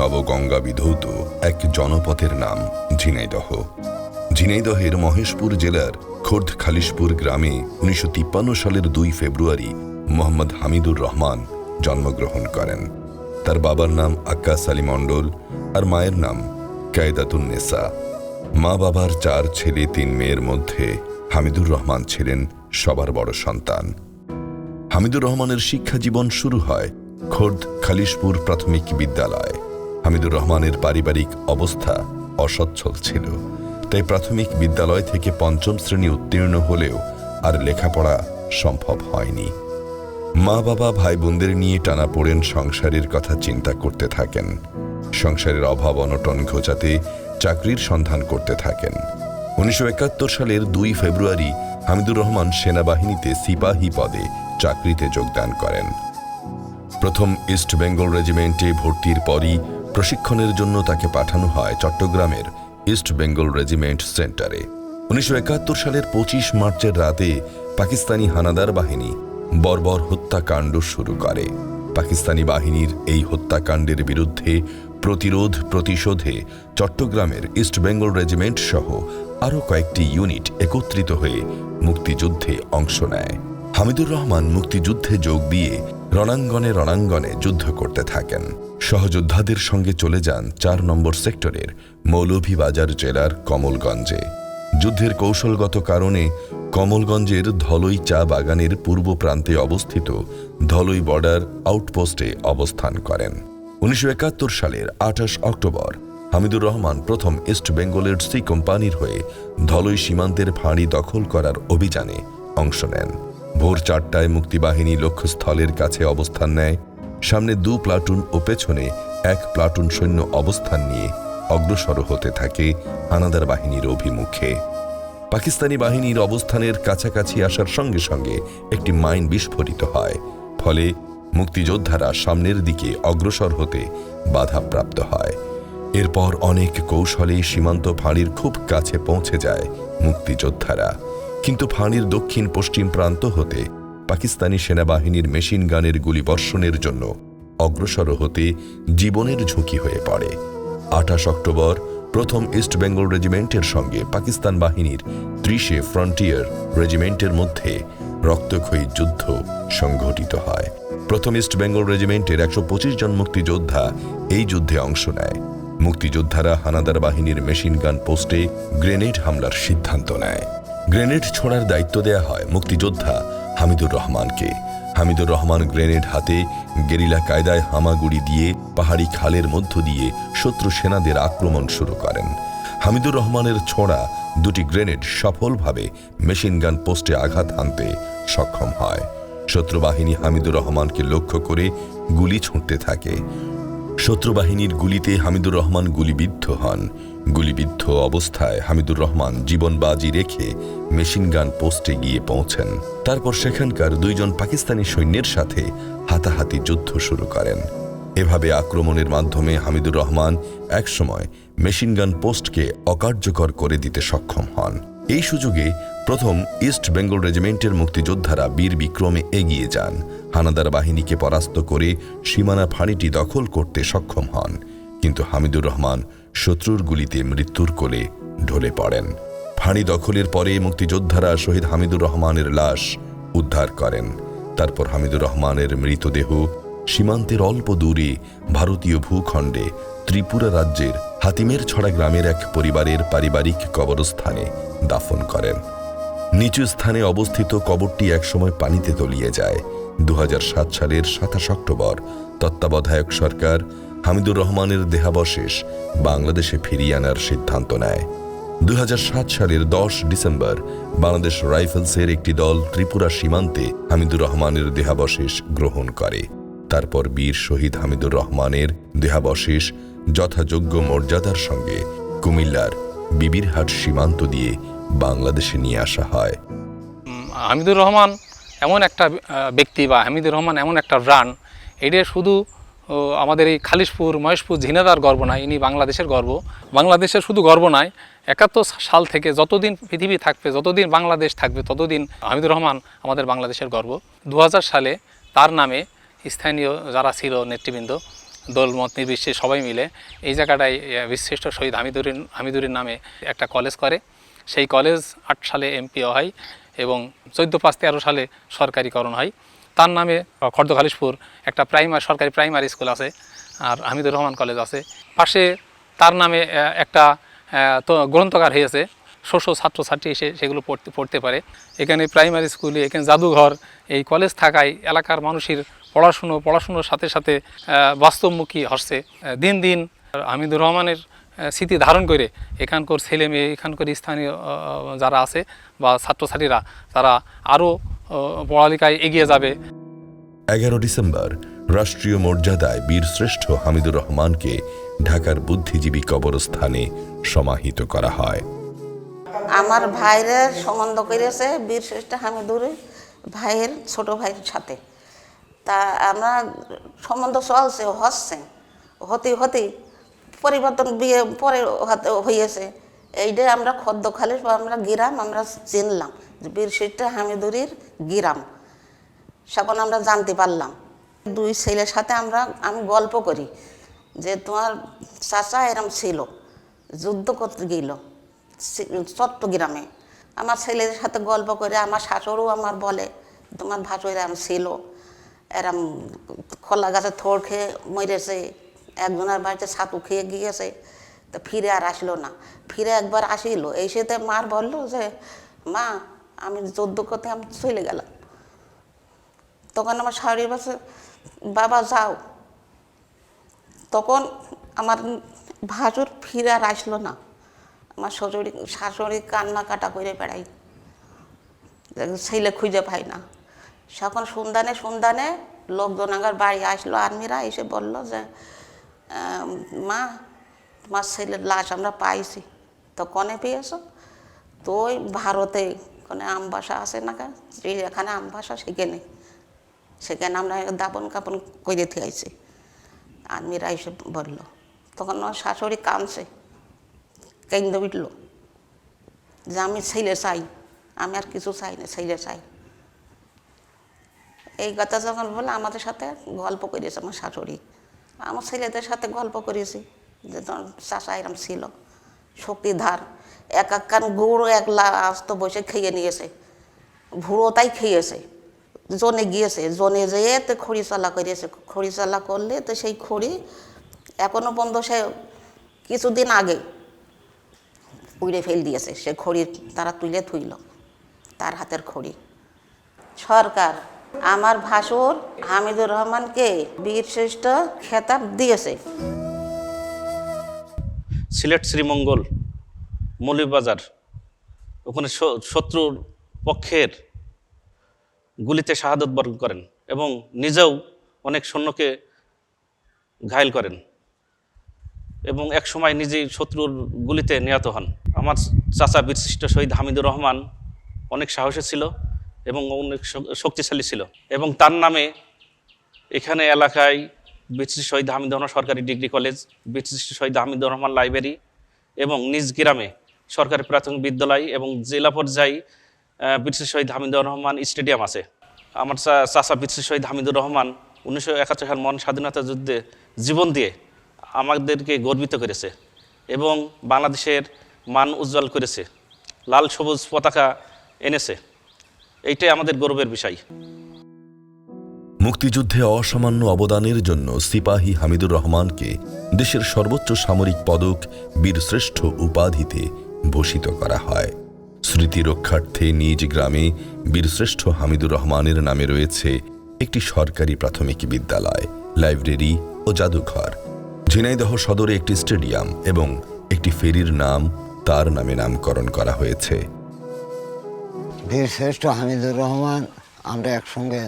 নবগঙ্গা বিধৌত এক জনপথের নাম ঝিনাইদহ। ঝিনাইদহের মহেশপুর জেলার খোর্দ খালিশপুর গ্রামে 1953 সালের 2 ফেব্রুয়ারি মোহাম্মদ হামিদুর রহমান জন্মগ্রহণ করেন। তার বাবার নাম আক্কাস আলী মণ্ডল আর মায়ের নাম কায়দাতুন্নেসা। মা বাবার 4 ছেলে 3 মেয়ের মধ্যে হামিদুর রহমান ছিলেন সবার বড় সন্তান। হামিদুর রহমানের শিক্ষা জীবন শুরু হয় খোর্দ খালিশপুর প্রাথমিক বিদ্যালয়। হামিদুর রহমানের পারিবারিক অবস্থা অসচ্ছল ছিল, তাই প্রাথমিক বিদ্যালয় থেকে 5ম শ্রেণী উত্তীর্ণ হলেও আর লেখাপড়া সম্ভব হয়নি। মা বাবা ভাই বোনদের নিয়ে টানাপোড়েন সংসারের কথা চিন্তা করতে থাকেন। সংসারের অভাব অনটন ঘোচাতে চাকরির সন্ধান করতে থাকেন। 1971 সালের 2 ফেব্রুয়ারি হামিদুর রহমান সেনাবাহিনীতে সিপাহী পদে চাকরিতে যোগদান করেন। প্রথম ইস্ট বেঙ্গল রেজিমেন্টে ভর্তির পরই প্রশিক্ষণের জন্য তাকে পাঠানো হয় চট্টগ্রামের ইস্ট বেঙ্গল রেজিমেন্ট সেন্টারে। 1971 সালের 25 মার্চের রাতে পাকিস্তানি হানাদার বাহিনী বর্বর হত্যাকাণ্ড শুরু করে। পাকিস্তানি বাহিনীর এই হত্যাকাণ্ডের বিরুদ্ধে প্রতিশোধে চট্টগ্রামের ইস্ট বেঙ্গল রেজিমেন্ট সহ আরও কয়েকটি ইউনিট একত্রিত হয়ে মুক্তিযুদ্ধে অংশ নেয়। হামিদুর রহমান মুক্তিযুদ্ধে যোগ দিয়ে রণাঙ্গনে যুদ্ধ করতে থাকেন। সহযোদ্ধাদের সঙ্গে চলে যান 4 নম্বর সেক্টরের মৌলভীবাজার জেলার কমলগঞ্জে। যুদ্ধের কৌশলগত কারণে কমলগঞ্জের ধলই চা বাগানের পূর্ব প্রান্তে অবস্থিত ধলই বর্ডার আউটপোস্টে অবস্থান করেন। 1971 সালের 28 অক্টোবর হামিদুর রহমান প্রথম ইস্ট বেঙ্গলের সি কোম্পানির হয়ে ধলই সীমান্তের ফাঁড়ি দখল করার অভিযানে অংশ নেন। ভোর 4টায় মুক্তিবাহিনী লক্ষ্যস্থলের কাছে অবস্থান নেয়। সামনে 2 প্লাটুন ও পেছনে 1 প্লাটুন সৈন্য অবস্থান নিয়ে অগ্রসর হতে থাকে হানাদার বাহিনীর অভিমুখে। পাকিস্তানি বাহিনীর অবস্থানের কাছাকাছি আসার সঙ্গে সঙ্গে একটি মাইন বিস্ফোরিত হয়, ফলে মুক্তিযোদ্ধারা সামনের দিকে অগ্রসর হতে বাধাপ্রাপ্ত হয়। এরপর অনেক কৌশলে সীমান্ত ফাঁড়ির খুব কাছে পৌঁছে যায় মুক্তিযোদ্ধারা, কিন্তু ফাঁড়ির দক্ষিণ পশ্চিম প্রান্ত হতে পাকিস্তানি সেনাবাহিনীর মেশিন গানের গুলিবর্ষণের জন্য অগ্রসর হতে জীবনের ঝুঁকি হয়ে পড়ে। 28 অক্টোবর প্রথম ইস্ট বেঙ্গল রেজিমেন্টের সঙ্গে পাকিস্তান বাহিনীর 30 ফ্রন্টিয়ার রেজিমেন্টের মধ্যে রক্তক্ষয়ী যুদ্ধ সংঘটিত হয়। প্রথম ইস্ট বেঙ্গল রেজিমেন্টের 125 জন মুক্তিযোদ্ধা এই যুদ্ধে অংশ নেয়। মুক্তিযোদ্ধারা হানাদার বাহিনীর মেশিন গান পোস্টে গ্রেনেড হামলার সিদ্ধান্ত নেয়। গ্রেনেড ছোড়ার দায়িত্ব দেয়া হয় মুক্তিযোদ্ধা হামিদুর রহমানকে। হামিদুর রহমান গ্রেনেড হাতে গেরিলা কায়দায় হামাগুড়ি দিয়ে পাহাড়ি খালের মধ্য দিয়ে শত্রু সেনাদের আক্রমণ শুরু করেন। হামিদুর রহমানের ছোড়া 2টি গ্রেনেড সফলভাবে মেশিন গান পোস্টে আঘাত হানতে সক্ষম হয়। শত্রু বাহিনী হামিদুর রহমানকে লক্ষ্য করে গুলি ছুঁড়তে থাকে। শত্রু বাহিনীর গুলিতে হামিদুর রহমান গুলিবিদ্ধ হন। গুলিবিদ্ধ অবস্থায় হামিদুর রহমান জীবন বাজি রেখে মেশিন গান পোস্টে গিয়ে পৌঁছেন। তারপর সেখানকার 2 জন পাকিস্তানি সৈন্যের সাথে হাতাহাতি যুদ্ধ শুরু করেন। এভাবে আক্রমণের মাধ্যমে হামিদুর রহমান একসময় মেশিন গান পোস্টকে অকার্যকর করে দিতে সক্ষম হন। এই সুযোগে প্রথম ইস্ট বেঙ্গল রেজিমেন্টের মুক্তিযোদ্ধারা বীর বিক্রমে এগিয়ে যান। হানাদার বাহিনীকে পরাস্ত করে সীমানা ফাঁড়িটি দখল করতে সক্ষম হন, কিন্তু হামিদুর রহমান শত্রুর গুলিতে মৃত্যুর কোলে ঢলে পড়েন। ফাঁড়ি দখলের পরে মুক্তিযোদ্ধারা শহীদ হামিদুর রহমানের লাশ উদ্ধার করেন। তারপর হামিদুর রহমানের মৃতদেহ সীমান্তের অল্প দূরে ভারতীয় ভূখণ্ডে ত্রিপুরা রাজ্যের হাতিমের ছড়া গ্রামের এক পরিবারের পারিবারিক কবরস্থানে দাফন করেন। নিচু স্থানে অবস্থিত কবরটি একসময় পানিতে তলিয়ে যায়। 2007 সালের 27 অক্টোবর তত্ত্বাবধায়ক সরকার হামিদুর রহমানের দেহাবশেষ বাংলাদেশে ফিরিয়ে আনার সিদ্ধান্ত নেয়। 2007 সালের 10 ডিসেম্বর বাংলাদেশ রাইফেলসের একটি দল ত্রিপুরা সীমান্তে হামিদুর রহমানের দেহাবশেষ গ্রহণ করে। তারপর বীর শহীদ হামিদুর রহমানের দেহাবশেষ যথাযোগ্য মর্যাদার সঙ্গে কুমিল্লার বিবিরহাট সীমান্ত দিয়ে বাংলাদেশে নিয়ে আসা হয়। হামিদুর রহমান এমন একটা ব্যক্তি বা হামিদুর রহমান এমন একটা ব্রান্ড, এটা শুধু আমাদের এই খালিশপুর মহেশপুর ঝিনাইদহের গর্ব নয়, ইনি বাংলাদেশের গর্ব। বাংলাদেশের শুধু গর্ব নয়, 71 সাল থেকে যতদিন পৃথিবী থাকবে, যতদিন বাংলাদেশ থাকবে, ততদিন হামিদুর রহমান আমাদের বাংলাদেশের গর্ব। 2000 সালে তার নামে স্থানীয় যারা ছিল নেতৃবৃন্দ, দলমত নির্বিশেষে সবাই মিলে এই জায়গাটায় বীরশ্রেষ্ঠ শহীদ হামিদুরের নামে একটা কলেজ করে। সেই কলেজ 8 সালে এমপিও হয় এবং 14/5/13 সালে সরকারিকরণ হয়। তার নামে খর্দখালিশপুর একটা সরকারি প্রাইমারি স্কুল আছে, আর হামিদুর রহমান কলেজ আছে। পাশে তার নামে একটা তো গ্রন্থাগার হয়েছে, ছাত্রছাত্রী এসে সেগুলো পড়তে পারে। এখানে প্রাইমারি স্কুলে, এখানে জাদুঘর, এই কলেজ থাকায় এলাকার মানুষের পড়াশুনোর সাথে সাথে বাস্তবমুখী হচ্ছে। দিন দিন হামিদুর রহমানের স্মৃতি ধারণ করে এখানকার ছেলে মেয়ে, এখানকার স্থানীয় যারা আছে বা ছাত্রছাত্রীরা, তারা আরও পড়ালেখায় এগিয়ে যাবে। 11 ডিসেম্বর রাষ্ট্রীয় মর্যাদায় বীরশ্রেষ্ঠ হামিদুর রহমানকে ঢাকার বুদ্ধিজীবী কবরস্থানে সমাহিত করা হয়। আমার ভাইয়ের সম্বন্ধ করেছে বীরশ্রেষ্ঠ হামিদুর ভাইয়ের ছোট ভাইয়ের সাথে। তা আমরা সম্বন্ধ চলছে, হতে পরিবর্তন বিয়ে পরে হয়েছে। এইটাই আমরা খর্দখালিশ বা আমরা গ্রাম আমরা চিনলাম যে বীরশ্রেষ্ঠ হামিদুরের গ্রাম, সেখন আমরা জানতে পারলাম। 2 ছেলের সাথে আমি গল্প করি যে তোমার চাচা এরম ছিল, যুদ্ধ করতে গেল চট্টগ্রামে। আমার ছেলেদের সাথে গল্প করে আমার শাশুড়ও আমার বলে তোমার ভাসুর এরম ছিল, এরম খোলা গাছে থোড় খেয়ে মরেছে, একজনের বাড়িতে ছাতু খেয়ে গিয়েছে, তো ফিরে আর আসলো না। ফিরে একবার আসিল, এসেতে মার বললো যে মা আমি যুদ্ধ করতে আমি চলে গেলাম। তখন আমার শাশুড়ি বলছে বাবা যাও। তখন আমার ভাসুর ফিরে আর আসলো না। আমার শাশুড়ি কান্না কাটা করে বেড়াই, ছেলে খুঁজে পাই না। তখন সন্ধানে লোকজন আমার বাড়ি আসলো, আর্মিরা এসে বলল যে মা তোমার ছেলের লাশ আমরা পাইছি। তো কনে পেয়েছো? তো ওই ভারতে কোনে আমবাসা আছে না, এখানে আমবাসা, সেখানে আমরা দাপন কাপন করে থিয়েছি। আর্মিরা এসে বলল। তখন আমার শাশুড়ি কাঁদছে, কেন্দ্র বিটল যে আমি ছেলে চাই, আমি আর কিছু চাই না, ছেলে চাই। এই কথা যখন বলে আমাদের সাথে গল্প করেছে আমার শাশুড়ি, আমার ছেলেদের সাথে গল্প করেছি যে তোমার চাচা এরম ছিল, শক্তিধার। এক কান গুঁড়ো একলা আস্ত বসে খেয়ে নিয়েছে, ভুড়ো তাই খেয়েছে। জনে গিয়েছে, জনে যেয়ে তো খড়ি চালা করেছে, খড়ি চালা করলে তো সেই খড়ি এখনো পর্যন্ত সে কিছুদিন আগে পুড়ে ফেল দিয়েছে। সে খড়ি তারা তুলে থুইল, তার হাতের খড়ি। সরকার আমার ভাসুর হামিদুর রহমানকে বীরশ্রেষ্ঠ খেতাব দিয়েছে। সিলেট শ্রীমঙ্গল মৌলভীবাজার, ওখানে শত্রুর পক্ষের গুলিতে শাহাদত বরণ করেন এবং নিজেও অনেক সৈন্যকে ঘায়েল করেন এবং একসময় নিজেই শত্রুর গুলিতে নিহত হন। আমার চাচা বীরশ্রেষ্ঠ শহীদ হামিদুর রহমান অনেক সাহসী ছিল এবং অনেক শক্তিশালী ছিল এবং তার নামে এখানে এলাকায় বীরশ্রেষ্ঠ শহীদ হামিদুর রহমান সরকারি ডিগ্রি কলেজ, বীরশ্রেষ্ঠ শহীদ হামিদুর রহমান লাইব্রেরি এবং নিজ গ্রামে সরকারি প্রাথমিক বিদ্যালয় এবং জেলা পর্যায়ে বীরশ্রেষ্ঠ শহীদ হামিদুর রহমান স্টেডিয়াম আছে। আমার চাচা বীরশ্রেষ্ঠ শহীদ হামিদুর রহমান 1971 সাল মহান স্বাধীনতা যুদ্ধে জীবন দিয়ে আমাদেরকে গর্বিত করেছে এবং বাংলাদেশের মান উজ্জ্বল করেছে, লাল সবুজ পতাকা এনেছে। এইটাই আমাদের গর্বের বিষয়। মুক্তিযুদ্ধে অসামান্য অবদানের জন্য সিপাহী হামিদুর রহমানকে দেশের সর্বোচ্চ সামরিক পদক বীরশ্রেষ্ঠ উপাধিতে ভূষিত করা হয়। স্মৃতি রক্ষার্থে নিজ গ্রামে বীরশ্রেষ্ঠ হামিদুর রহমানের নামে রয়েছে একটি সরকারি প্রাথমিক বিদ্যালয়, লাইব্রেরি ও জাদুঘর। ঝিনাইদহ সদরে একটি স্টেডিয়াম এবং একটি ফেরির নাম তার নামে নামকরণ করা হয়েছে। বীরশ্রেষ্ঠ হামিদুর রহমান আমরা একসঙ্গে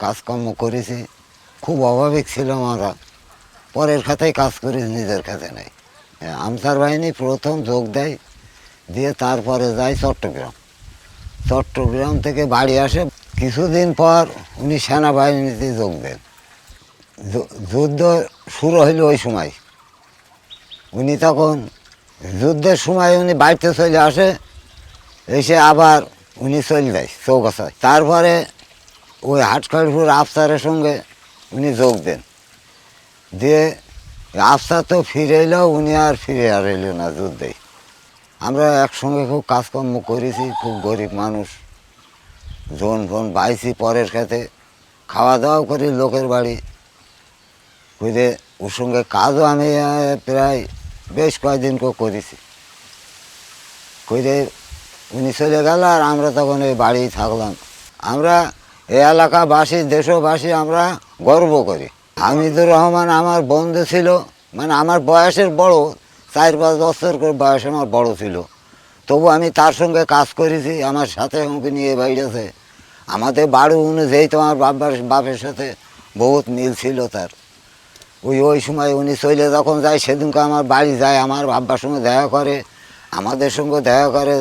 কাজকর্ম করেছি, খুব অভাবিক ছিলাম আমরা, পরের খাতায় কাজ করেছি, নিজের খাতে নেই। আনসার বাহিনী প্রথম যোগ দেয়, দিয়ে তারপরে যায় চট্টগ্রাম থেকে বাড়ি আসে। কিছুদিন পর উনি সেনাবাহিনীতে যোগ দেন। যুদ্ধ শুরু হইল ওই সময়। উনি তখন যুদ্ধের সময় উনি বাড়িতে চলে আসে, এসে আবার উনি চলে যায় চৌগাছায়। তারপরে ওই হাটখালিপুর আফসারের সঙ্গে উনি যোগ দেন। দিয়ে আস্তা তো ফিরে এলো, উনি আর ফিরে আর এলো না যুদ্ধে। আমরা একসঙ্গে খুব কাজকর্ম করেছি, খুব গরিব মানুষ, জোন ফোন বাইছি পরের খেতে, খাওয়া দাওয়াও করি লোকের বাড়ি করে। ওর সঙ্গে কাজও আমি প্রায় বেশ কয়েকদিন করেছি করে। উনি চলে গেল আর আমরা তখন এই বাড়িই থাকলাম। আমরা এই এলাকাবাসী, দেশবাসী আমরা গর্ব করি। হামিদুর রহমান আমার বন্ধু ছিল, মানে আমার বয়সের বড়, 4-5 বছর করে বয়স আমার বড় ছিল। তবু আমি তার সঙ্গে কাজ করেছি, আমার সাথে আমাকে নিয়ে বাইরেছে। আমাদের বাড়ি অনুযায়ী তো আমার বাপের সাথে বহুত মিল ছিল তার। ওই সময় উনি চলে যখন যায়, সেদিনকে আমার বাড়ি যায়, আমার আব্বার সঙ্গে দেখা করে, আমাদের সঙ্গে দেখা করে।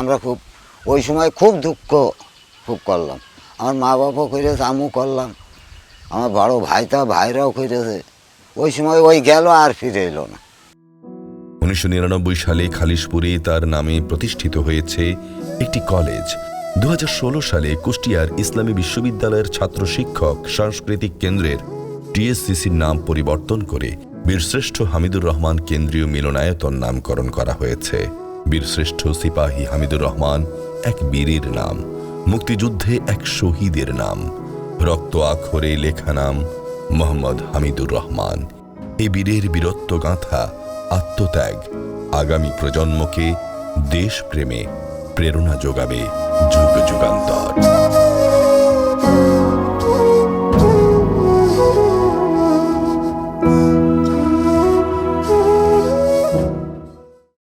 আমরা খুব ওই সময় খুব দুঃখ খুব করলাম। আমার মা বাবাও করেছে, আমিও করলাম, আমার বড় ভাইরাও করেছে। ওই সময় ওই গেল আর ফিরে এলো না। 1999 সালে খালিশপুরে তার নামে প্রতিষ্ঠিত হয়েছে একটি কলেজ। 2016 সালে কুষ্টিয়ার ইসলামী বিশ্ববিদ্যালয়ের ছাত্র শিক্ষক সাংস্কৃতিক কেন্দ্রের টিএসসিসির নাম পরিবর্তন করে বীরশ্রেষ্ঠ হামিদুর রহমান কেন্দ্রীয় মিলনায়তন নামকরণ করা হয়েছে। বীরশ্রেষ্ঠ সিপাহী হামিদুর রহমান এক বীরের নাম, মুক্তিযুদ্ধে এক শহীদের নাম, রক্ত আক্ষরে লেখা নাম মোহাম্মদ হামিদুর রহমান। এই বীরের বীরত্ব গাঁথা, আত্মত্যাগ আগামী প্রজন্মকে দেশপ্রেমে প্রেরণা যোগাবে যুগ যুগান্তর।